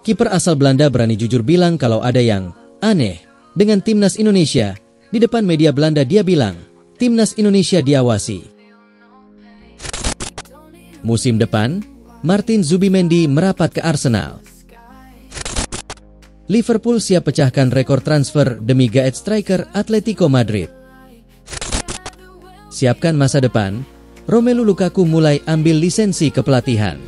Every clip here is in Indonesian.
Kiper asal Belanda berani jujur bilang kalau ada yang aneh dengan timnas Indonesia. Di depan media Belanda dia bilang, timnas Indonesia diawasi. Musim depan, Martin Zubimendi merapat ke Arsenal. Liverpool siap pecahkan rekor transfer demi gaet striker Atletico Madrid. Siapkan masa depan, Romelu Lukaku mulai ambil lisensi kepelatihan.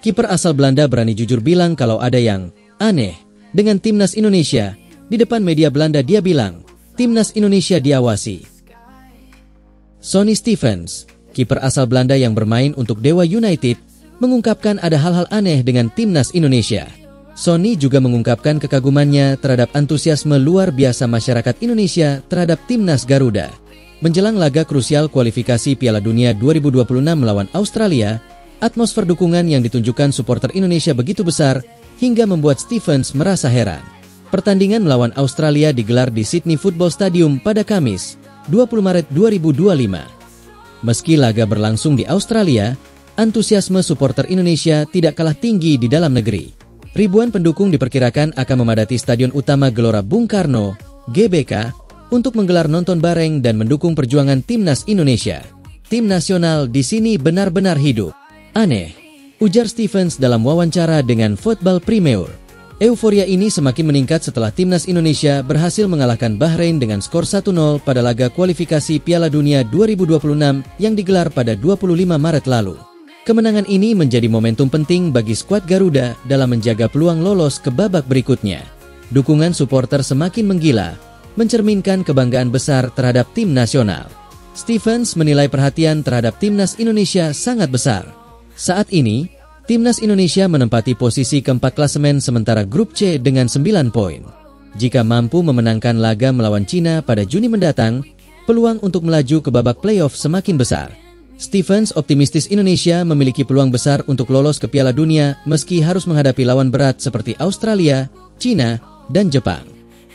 Kiper asal Belanda berani jujur bilang kalau ada yang aneh dengan timnas Indonesia. Di depan media Belanda dia bilang, timnas Indonesia diawasi. Sonny Stevens, kiper asal Belanda yang bermain untuk Dewa United, mengungkapkan ada hal-hal aneh dengan timnas Indonesia. Sonny juga mengungkapkan kekagumannya terhadap antusiasme luar biasa masyarakat Indonesia terhadap timnas Garuda. Menjelang laga krusial kualifikasi Piala Dunia 2026 melawan Australia, atmosfer dukungan yang ditunjukkan supporter Indonesia begitu besar hingga membuat Stevens merasa heran. Pertandingan melawan Australia digelar di Sydney Football Stadium pada Kamis, 20 Maret 2025. Meski laga berlangsung di Australia, antusiasme supporter Indonesia tidak kalah tinggi di dalam negeri. Ribuan pendukung diperkirakan akan memadati Stadion Utama Gelora Bung Karno, GBK, untuk menggelar nonton bareng dan mendukung perjuangan timnas Indonesia. Tim nasional di sini benar-benar hidup. Aneh, ujar Stevens dalam wawancara dengan Football Premier. Euforia ini semakin meningkat setelah timnas Indonesia berhasil mengalahkan Bahrain dengan skor 1-0 pada laga kualifikasi Piala Dunia 2026 yang digelar pada 25 Maret lalu. Kemenangan ini menjadi momentum penting bagi skuad Garuda dalam menjaga peluang lolos ke babak berikutnya. Dukungan supporter semakin menggila, mencerminkan kebanggaan besar terhadap tim nasional. Stevens menilai perhatian terhadap timnas Indonesia sangat besar. Saat ini, timnas Indonesia menempati posisi keempat klasemen sementara grup C dengan 9 poin. Jika mampu memenangkan laga melawan Cina pada Juni mendatang, peluang untuk melaju ke babak playoff semakin besar. Stevens optimistis Indonesia memiliki peluang besar untuk lolos ke Piala Dunia meski harus menghadapi lawan berat seperti Australia, Cina, dan Jepang.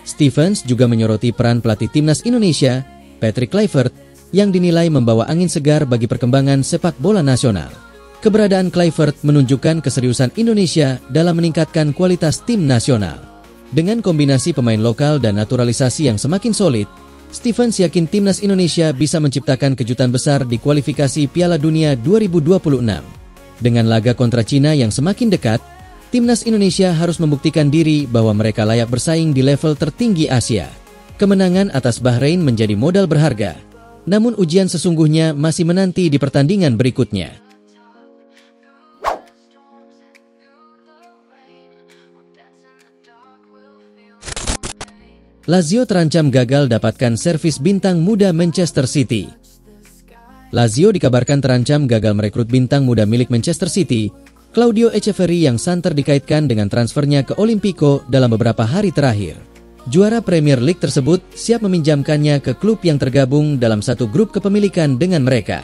Stevens juga menyoroti peran pelatih timnas Indonesia, Patrick Kluivert, yang dinilai membawa angin segar bagi perkembangan sepak bola nasional. Keberadaan Kluivert menunjukkan keseriusan Indonesia dalam meningkatkan kualitas tim nasional. Dengan kombinasi pemain lokal dan naturalisasi yang semakin solid, Stevens yakin timnas Indonesia bisa menciptakan kejutan besar di kualifikasi Piala Dunia 2026. Dengan laga kontra Cina yang semakin dekat, timnas Indonesia harus membuktikan diri bahwa mereka layak bersaing di level tertinggi Asia. Kemenangan atas Bahrain menjadi modal berharga, namun ujian sesungguhnya masih menanti di pertandingan berikutnya. Lazio terancam gagal dapatkan servis bintang muda Manchester City. Lazio dikabarkan terancam gagal merekrut bintang muda milik Manchester City, Claudio Echeverri, yang santer dikaitkan dengan transfernya ke Olimpico dalam beberapa hari terakhir. Juara Premier League tersebut siap meminjamkannya ke klub yang tergabung dalam satu grup kepemilikan dengan mereka.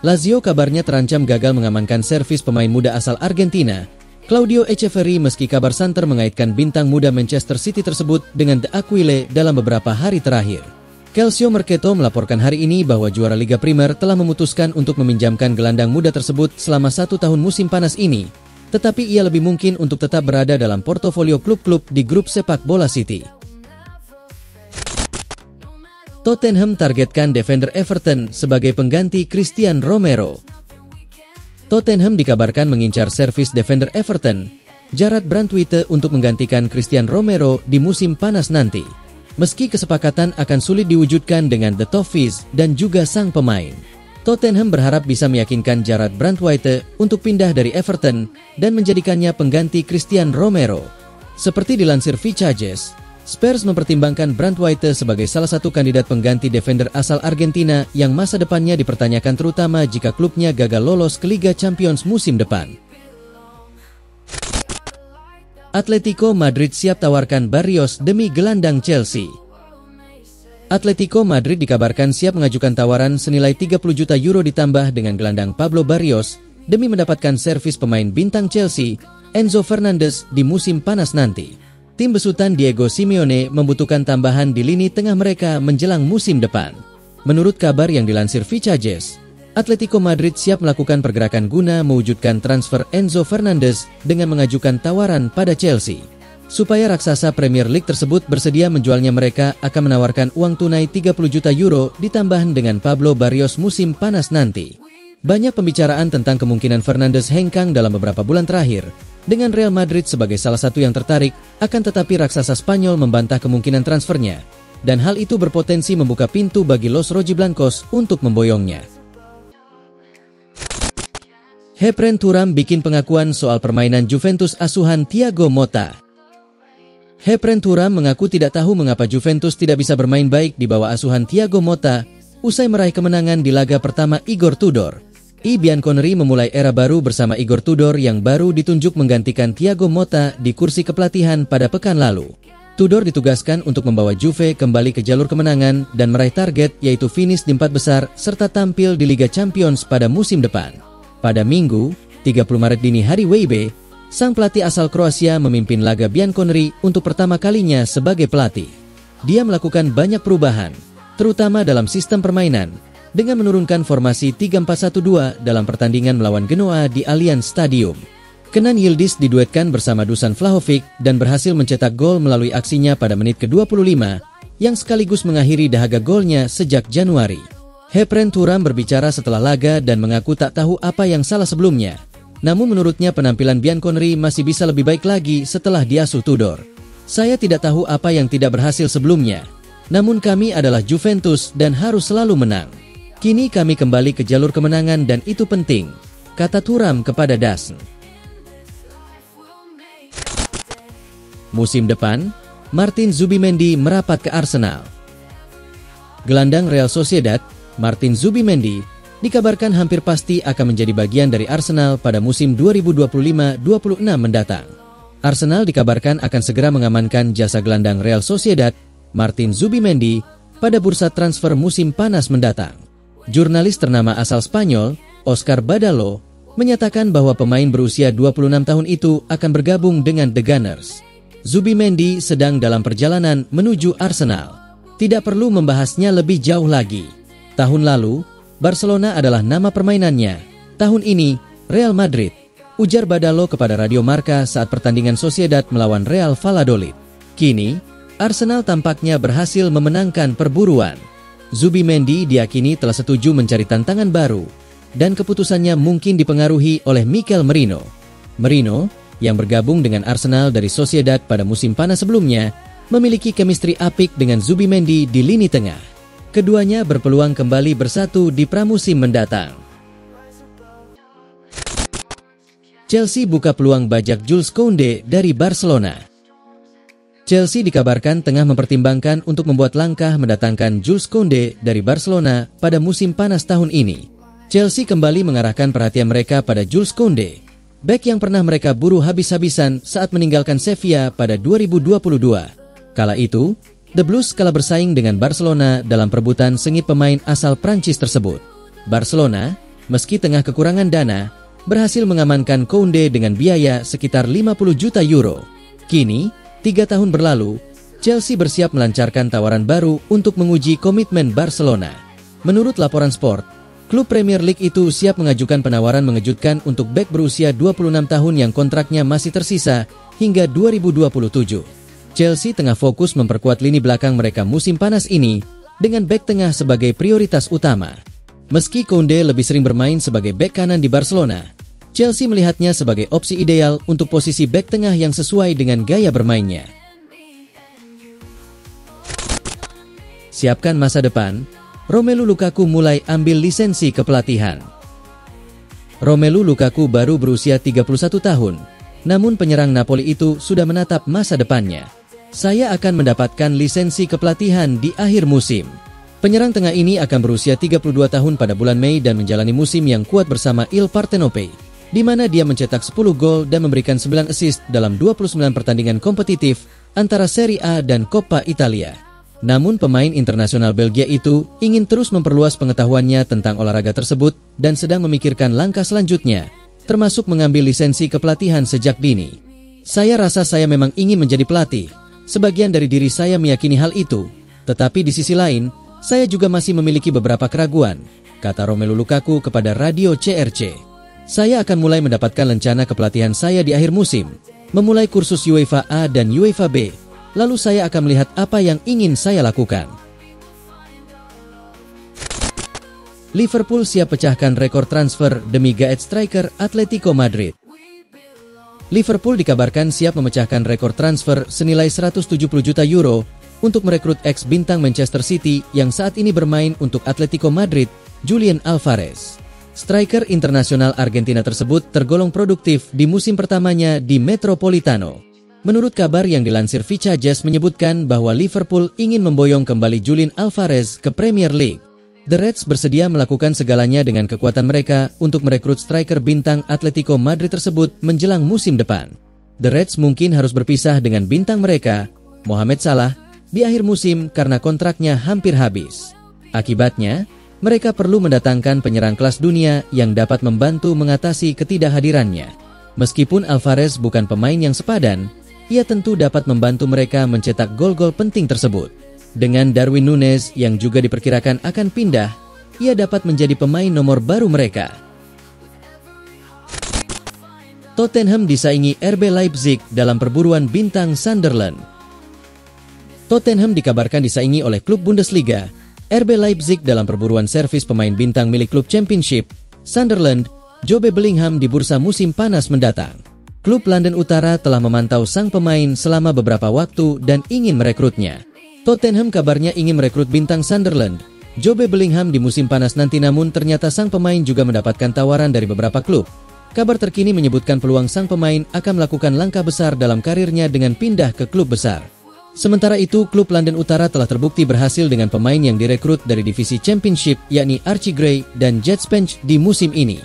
Lazio kabarnya terancam gagal mengamankan servis pemain muda asal Argentina, Claudio Echeverri, meski kabar santer mengaitkan bintang muda Manchester City tersebut dengan The Aquile dalam beberapa hari terakhir. Calcio Mercato melaporkan hari ini bahwa juara Liga Primer telah memutuskan untuk meminjamkan gelandang muda tersebut selama 1 tahun musim panas ini, tetapi ia lebih mungkin untuk tetap berada dalam portofolio klub-klub di grup sepak bola City. Tottenham targetkan defender Everton sebagai pengganti Christian Romero. Tottenham dikabarkan mengincar servis defender Everton, Jarrad Brandtwaite, untuk menggantikan Christian Romero di musim panas nanti. Meski kesepakatan akan sulit diwujudkan dengan The Toffees dan juga sang pemain, Tottenham berharap bisa meyakinkan Jarrad Brandtwaite untuk pindah dari Everton dan menjadikannya pengganti Christian Romero. Seperti dilansir Vichages, Spurs mempertimbangkan Brandtwaite sebagai salah satu kandidat pengganti defender asal Argentina yang masa depannya dipertanyakan, terutama jika klubnya gagal lolos ke Liga Champions musim depan. Atletico Madrid siap tawarkan Barrios demi gelandang Chelsea. Atletico Madrid dikabarkan siap mengajukan tawaran senilai 30 juta euro ditambah dengan gelandang Pablo Barrios demi mendapatkan servis pemain bintang Chelsea, Enzo Fernandez di musim panas nanti. Tim besutan Diego Simeone membutuhkan tambahan di lini tengah mereka menjelang musim depan. Menurut kabar yang dilansir Vicajes, Atletico Madrid siap melakukan pergerakan guna mewujudkan transfer Enzo Fernandez dengan mengajukan tawaran pada Chelsea. Supaya raksasa Premier League tersebut bersedia menjualnya, mereka akan menawarkan uang tunai 30 juta euro ditambah dengan Pablo Barrios musim panas nanti. Banyak pembicaraan tentang kemungkinan Fernandes hengkang dalam beberapa bulan terakhir, dengan Real Madrid sebagai salah satu yang tertarik, akan tetapi raksasa Spanyol membantah kemungkinan transfernya, dan hal itu berpotensi membuka pintu bagi Los Rojiblancos untuk memboyongnya. Hepren Thuram bikin pengakuan soal permainan Juventus asuhan Thiago Motta. Hepren Thuram mengaku tidak tahu mengapa Juventus tidak bisa bermain baik di bawah asuhan Thiago Motta usai meraih kemenangan di laga pertama Igor Tudor. Bianconeri memulai era baru bersama Igor Tudor yang baru ditunjuk menggantikan Thiago Motta di kursi kepelatihan pada pekan lalu. Tudor ditugaskan untuk membawa Juve kembali ke jalur kemenangan dan meraih target yaitu finish di 4 besar serta tampil di Liga Champions pada musim depan. Pada Minggu, 30 Maret dini hari WIB, sang pelatih asal Kroasia memimpin laga Bianconeri untuk pertama kalinya sebagai pelatih. Dia melakukan banyak perubahan, terutama dalam sistem permainan, dengan menurunkan formasi 3-4-1-2 dalam pertandingan melawan Genoa di Allianz Stadium. Kenan Yildiz diduetkan bersama Dusan Vlahovic dan berhasil mencetak gol melalui aksinya pada menit ke-25, yang sekaligus mengakhiri dahaga golnya sejak Januari. Hepren Thuram berbicara setelah laga dan mengaku tak tahu apa yang salah sebelumnya. Namun menurutnya penampilan Bianconeri masih bisa lebih baik lagi setelah diasuh Tudor. Saya tidak tahu apa yang tidak berhasil sebelumnya. Namun kami adalah Juventus dan harus selalu menang. Kini kami kembali ke jalur kemenangan dan itu penting, kata Thuram kepada DAZN. Musim depan, Martin Zubimendi merapat ke Arsenal. Gelandang Real Sociedad, Martin Zubimendi, dikabarkan hampir pasti akan menjadi bagian dari Arsenal pada musim 2025-26 mendatang. Arsenal dikabarkan akan segera mengamankan jasa gelandang Real Sociedad, Martin Zubimendi, pada bursa transfer musim panas mendatang. Jurnalis ternama asal Spanyol, Oscar Badalo, menyatakan bahwa pemain berusia 26 tahun itu akan bergabung dengan The Gunners. Zubimendi sedang dalam perjalanan menuju Arsenal. Tidak perlu membahasnya lebih jauh lagi. Tahun lalu, Barcelona adalah nama permainannya. Tahun ini, Real Madrid, ujar Badalo kepada Radio Marca saat pertandingan Sociedad melawan Real Valladolid. Kini, Arsenal tampaknya berhasil memenangkan perburuan. Zubimendi diyakini telah setuju mencari tantangan baru, dan keputusannya mungkin dipengaruhi oleh Mikel Merino. Merino, yang bergabung dengan Arsenal dari Sociedad pada musim panas sebelumnya, memiliki chemistry apik dengan Zubimendi di lini tengah. Keduanya berpeluang kembali bersatu di pramusim mendatang. Chelsea buka peluang bajak Jules Koundé dari Barcelona. Chelsea dikabarkan tengah mempertimbangkan untuk membuat langkah mendatangkan Jules Koundé dari Barcelona pada musim panas tahun ini. Chelsea kembali mengarahkan perhatian mereka pada Jules Koundé, bek yang pernah mereka buru habis-habisan saat meninggalkan Sevilla pada 2022. Kala itu, The Blues kalah bersaing dengan Barcelona dalam perebutan sengit pemain asal Prancis tersebut. Barcelona, meski tengah kekurangan dana, berhasil mengamankan Koundé dengan biaya sekitar 50 juta euro. Kini, 3 tahun berlalu, Chelsea bersiap melancarkan tawaran baru untuk menguji komitmen Barcelona. Menurut laporan Sport, klub Premier League itu siap mengajukan penawaran mengejutkan untuk bek berusia 26 tahun yang kontraknya masih tersisa hingga 2027. Chelsea tengah fokus memperkuat lini belakang mereka musim panas ini dengan bek tengah sebagai prioritas utama. Meski Koundé lebih sering bermain sebagai bek kanan di Barcelona, Chelsea melihatnya sebagai opsi ideal untuk posisi bek tengah yang sesuai dengan gaya bermainnya. Siapkan masa depan, Romelu Lukaku mulai ambil lisensi kepelatihan. Romelu Lukaku baru berusia 31 tahun, namun penyerang Napoli itu sudah menatap masa depannya. Saya akan mendapatkan lisensi kepelatihan di akhir musim. Penyerang tengah ini akan berusia 32 tahun pada bulan Mei dan menjalani musim yang kuat bersama Il Partenope, di mana dia mencetak 10 gol dan memberikan 9 assist dalam 29 pertandingan kompetitif antara Serie A dan Coppa Italia. Namun pemain internasional Belgia itu ingin terus memperluas pengetahuannya tentang olahraga tersebut dan sedang memikirkan langkah selanjutnya, termasuk mengambil lisensi kepelatihan sejak dini. Saya rasa saya memang ingin menjadi pelatih. Sebagian dari diri saya meyakini hal itu, tetapi di sisi lain, saya juga masih memiliki beberapa keraguan, kata Romelu Lukaku kepada radio CRC. Saya akan mulai mendapatkan rencana kepelatihan saya di akhir musim, memulai kursus UEFA A dan UEFA B. Lalu saya akan melihat apa yang ingin saya lakukan. Liverpool siap pecahkan rekor transfer demi gaet striker Atletico Madrid. Liverpool dikabarkan siap memecahkan rekor transfer senilai 170 juta euro untuk merekrut ex-bintang Manchester City yang saat ini bermain untuk Atletico Madrid, Julian Alvarez. Striker internasional Argentina tersebut tergolong produktif di musim pertamanya di Metropolitano. Menurut kabar yang dilansir Vicha Jazz menyebutkan bahwa Liverpool ingin memboyong kembali Julian Alvarez ke Premier League. The Reds bersedia melakukan segalanya dengan kekuatan mereka untuk merekrut striker bintang Atletico Madrid tersebut menjelang musim depan. The Reds mungkin harus berpisah dengan bintang mereka, Mohamed Salah, di akhir musim karena kontraknya hampir habis. Akibatnya, mereka perlu mendatangkan penyerang kelas dunia yang dapat membantu mengatasi ketidakhadirannya. Meskipun Alvarez bukan pemain yang sepadan, ia tentu dapat membantu mereka mencetak gol-gol penting tersebut. Dengan Darwin Núñez yang juga diperkirakan akan pindah, ia dapat menjadi pemain nomor baru mereka. Tottenham disaingi RB Leipzig dalam perburuan bintang Sunderland. Tottenham dikabarkan disaingi oleh klub Bundesliga, RB Leipzig dalam perburuan servis pemain bintang milik klub Championship, Sunderland, Jobe Bellingham di bursa musim panas mendatang. Klub London Utara telah memantau sang pemain selama beberapa waktu dan ingin merekrutnya. Tottenham kabarnya ingin merekrut bintang Sunderland, Jobe Bellingham di musim panas nanti, namun ternyata sang pemain juga mendapatkan tawaran dari beberapa klub. Kabar terkini menyebutkan peluang sang pemain akan melakukan langkah besar dalam karirnya dengan pindah ke klub besar. Sementara itu, klub London Utara telah terbukti berhasil dengan pemain yang direkrut dari divisi Championship, yakni Archie Gray dan Jed Spence di musim ini.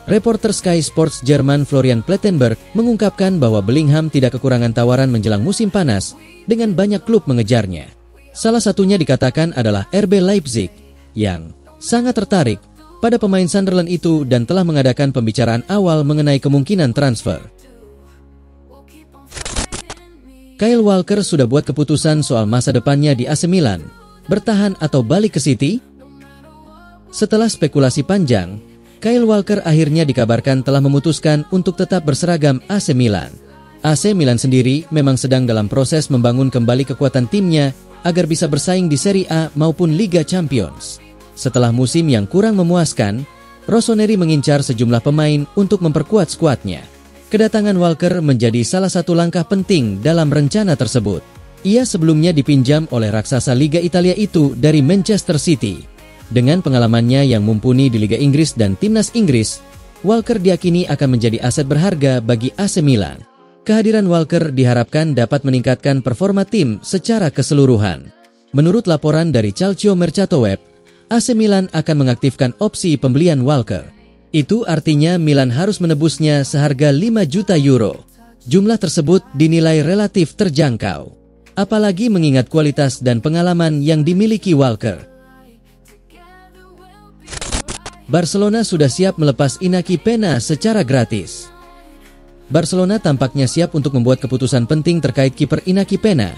Reporter Sky Sports Jerman Florian Plettenberg mengungkapkan bahwa Bellingham tidak kekurangan tawaran menjelang musim panas dengan banyak klub mengejarnya. Salah satunya dikatakan adalah RB Leipzig yang sangat tertarik pada pemain Sunderland itu dan telah mengadakan pembicaraan awal mengenai kemungkinan transfer. Kyle Walker sudah buat keputusan soal masa depannya di AC Milan, bertahan atau balik ke City? Setelah spekulasi panjang, Kyle Walker akhirnya dikabarkan telah memutuskan untuk tetap berseragam AC Milan. AC Milan sendiri memang sedang dalam proses membangun kembali kekuatan timnya agar bisa bersaing di Serie A maupun Liga Champions. Setelah musim yang kurang memuaskan, Rossoneri mengincar sejumlah pemain untuk memperkuat skuadnya. Kedatangan Walker menjadi salah satu langkah penting dalam rencana tersebut. Ia sebelumnya dipinjam oleh raksasa Liga Italia itu dari Manchester City. Dengan pengalamannya yang mumpuni di Liga Inggris dan timnas Inggris, Walker diakini akan menjadi aset berharga bagi AC Milan. Kehadiran Walker diharapkan dapat meningkatkan performa tim secara keseluruhan. Menurut laporan dari Calcio Mercato Web, AC Milan akan mengaktifkan opsi pembelian Walker. Itu artinya Milan harus menebusnya seharga 5 juta euro. Jumlah tersebut dinilai relatif terjangkau, apalagi mengingat kualitas dan pengalaman yang dimiliki Walker. Barcelona sudah siap melepas Inaki Pena secara gratis. Barcelona tampaknya siap untuk membuat keputusan penting terkait kiper Inaki Pena,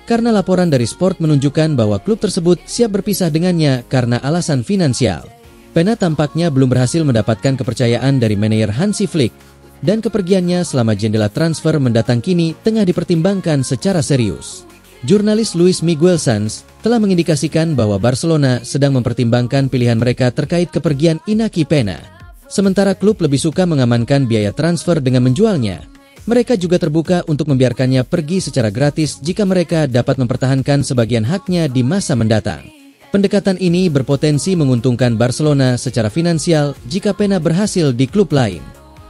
karena laporan dari Sport menunjukkan bahwa klub tersebut siap berpisah dengannya karena alasan finansial. Pena tampaknya belum berhasil mendapatkan kepercayaan dari manajer Hansi Flick, dan kepergiannya selama jendela transfer mendatang kini tengah dipertimbangkan secara serius. Jurnalis Luis Miguel Sanz telah mengindikasikan bahwa Barcelona sedang mempertimbangkan pilihan mereka terkait kepergian Inaki Pena. Sementara klub lebih suka mengamankan biaya transfer dengan menjualnya. Mereka juga terbuka untuk membiarkannya pergi secara gratis jika mereka dapat mempertahankan sebagian haknya di masa mendatang. Pendekatan ini berpotensi menguntungkan Barcelona secara finansial jika Pena berhasil di klub lain.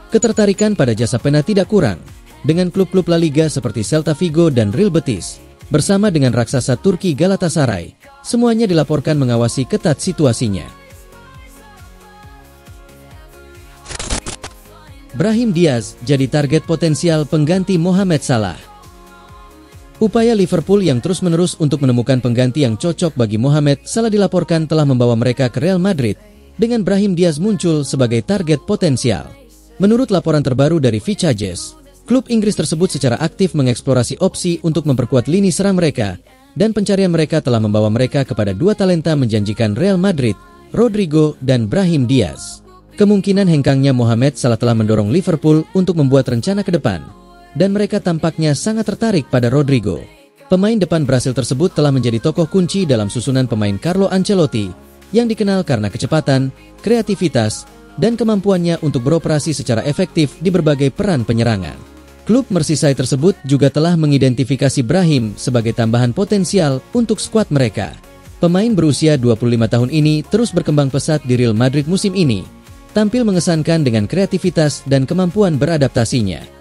Ketertarikan pada jasa Pena tidak kurang dengan klub-klub La Liga seperti Celta Vigo dan Real Betis. Bersama dengan raksasa Turki Galatasaray, semuanya dilaporkan mengawasi ketat situasinya. Brahim Diaz jadi target potensial pengganti Mohamed Salah. Upaya Liverpool yang terus-menerus untuk menemukan pengganti yang cocok bagi Mohamed Salah dilaporkan telah membawa mereka ke Real Madrid, dengan Brahim Diaz muncul sebagai target potensial. Menurut laporan terbaru dari Fichajes, klub Inggris tersebut secara aktif mengeksplorasi opsi untuk memperkuat lini serang mereka, dan pencarian mereka telah membawa mereka kepada dua talenta menjanjikan Real Madrid, Rodrigo dan Brahim Diaz. Kemungkinan hengkangnya Mohamed Salah telah mendorong Liverpool untuk membuat rencana ke depan, dan mereka tampaknya sangat tertarik pada Rodrigo. Pemain depan Brasil tersebut telah menjadi tokoh kunci dalam susunan pemain Carlo Ancelotti, yang dikenal karena kecepatan, kreativitas, dan kemampuannya untuk beroperasi secara efektif di berbagai peran penyerangan. Klub Merseyside tersebut juga telah mengidentifikasi Brahim sebagai tambahan potensial untuk skuad mereka. Pemain berusia 25 tahun ini terus berkembang pesat di Real Madrid musim ini, tampil mengesankan dengan kreativitas dan kemampuan beradaptasinya.